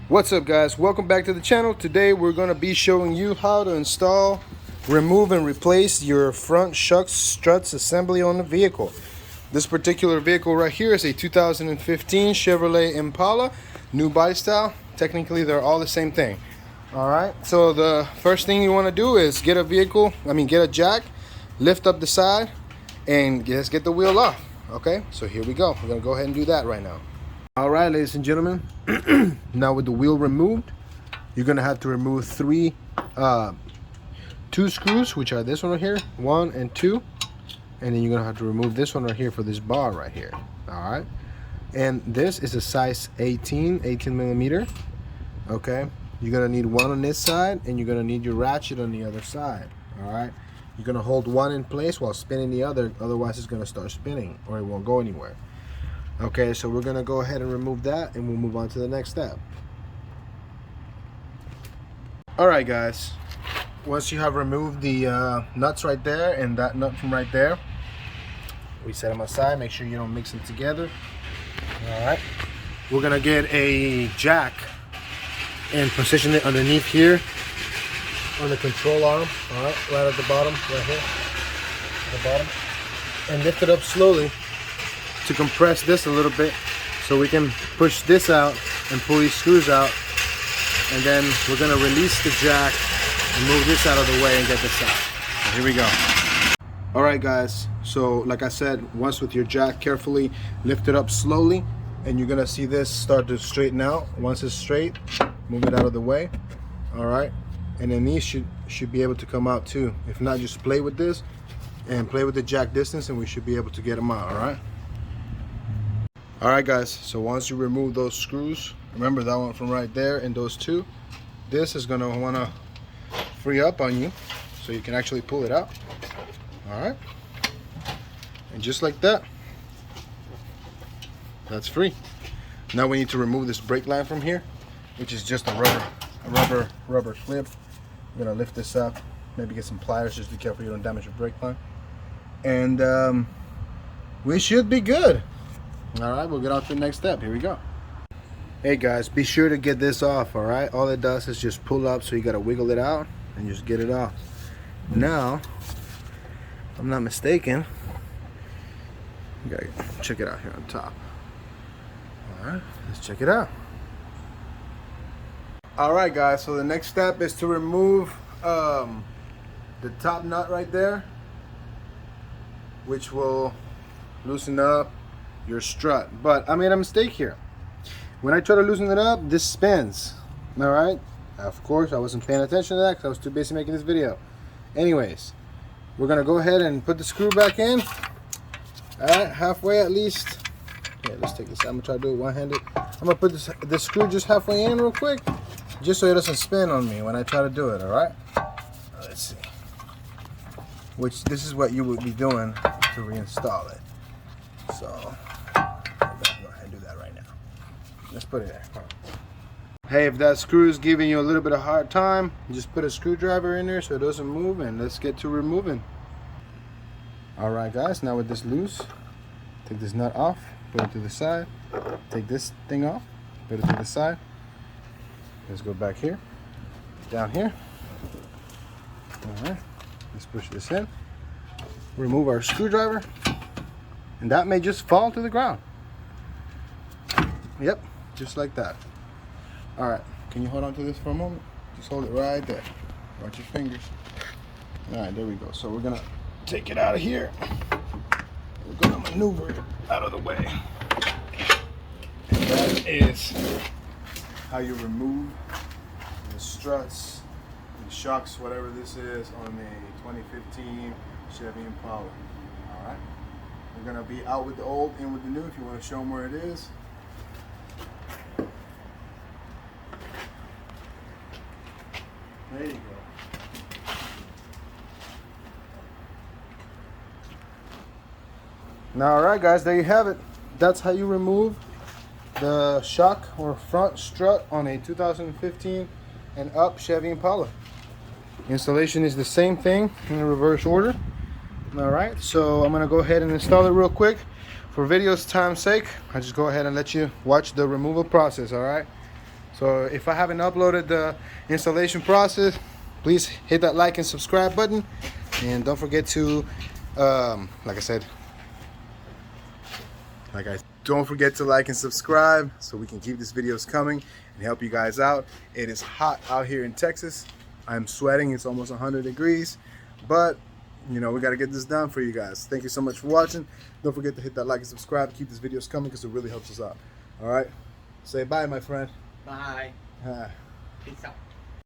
What's up, guys? Welcome back to the channel. Today we're going to be showing you how to install, remove and replace your front shocks struts assembly on the vehicle. This particular vehicle right here is a 2015 Chevrolet Impala, new body style. Technically they're all the same thing. Alright, so the first thing you want to do is get a jack, lift up the side, and just get the wheel off. Okay, so here we go. We're going to go ahead and do that right now. Alright, ladies and gentlemen, now with the wheel removed, you're going to have to remove two screws, which are this one right here, 1 and 2, and then you're going to have to remove this one right here for this bar right here. Alright, and this is a size 18 millimeter. Okay, you're going to need one on this side, and you're going to need your ratchet on the other side. Alright, you're going to hold one in place while spinning the other, otherwise it's going to start spinning or it won't go anywhere. Okay, so we're gonna go ahead and remove that, and we'll move on to the next step. Alright, guys, once you have removed the nuts right there and that nut from right there, we set them aside. Make sure you don't mix them together. Alright, we're gonna get a jack and position it underneath here on the control arm. Alright, right at the bottom, right here at the bottom, and lift it up slowly to compress this a little bit so we can push this out and pull these screws out, and then we're going to release the jack and move this out of the way and get this out. So here we go. Alright, guys, so like I said, once with your jack, carefully lift it up slowly, and you're going to see this start to straighten out. Once it's straight, move it out of the way. Alright, and then these should be able to come out too. If not, just play with this and play with the jack distance, and we should be able to get them out. Alright. Alright, guys, so once you remove those screws, remember that one from right there and those two, this is going to want to free up on you so you can actually pull it out. Alright, and just like that, that's free. Now we need to remove this brake line from here, which is just a rubber clip. I'm going to lift this up, maybe get some pliers, just be careful you don't damage your brake line, and we should be good. Alright, we'll get on to the next step. Here we go. Hey, guys, be sure to get this off. Alright, all it does is just pull up, so you gotta wiggle it out and just get it off. Now, if I'm not mistaken, you gotta check it out here on top. Alright, let's check it out. Alright, guys, so the next step is to remove the top nut right there, which will loosen up your strut. But I made a mistake here. When I try to loosen it up, this spins. Alright, of course I wasn't paying attention to that because I was too busy making this video. Anyways, we're gonna go ahead and put the screw back in. Alright, halfway at least. Here, let's take this out. I'm gonna try to do it one-handed. I'm gonna put this screw just halfway in real quick, just so it doesn't spin on me when I try to do it. Alright, let's see, which this is what you would be doing to reinstall it. So let's put it there. Hey, if that screw is giving you a little bit of hard time, just put a screwdriver in there so it doesn't move, and let's get to removing. Alright, guys, now with this loose, take this nut off, put it to the side, take this thing off, put it to the side. Let's go back here, down here. Alright, let's push this in, remove our screwdriver, and that may just fall to the ground. Yep, just like that. Alright, can you hold on to this for a moment? Just hold it right there. Watch your fingers. Alright, there we go. So we're gonna take it out of here. We're gonna maneuver it out of the way. And that is how you remove the struts, the shocks, whatever this is, on a 2015 Chevy Impala. Alright, we're gonna be out with the old, in with the new. If you want to show them where it is. There you go. Now, alright, guys, there you have it. That's how you remove the shock or front strut on a 2015 and up Chevy Impala. Installation is the same thing in the reverse order. Alright, so I'm gonna go ahead and install it real quick. For video's time's sake, I just go ahead and let you watch the removal process. Alright, So if I haven't uploaded the installation process, please hit that like and subscribe button, and don't forget to don't forget to like and subscribe so we can keep these videos coming and help you guys out. It is hot out here in Texas. I'm sweating. It's almost 100 degrees, but you know, we got to get this done for you guys. Thank you so much for watching. Don't forget to hit that like and subscribe to keep these videos coming because it really helps us out. All right, say bye, my friend. Bye. Peace out.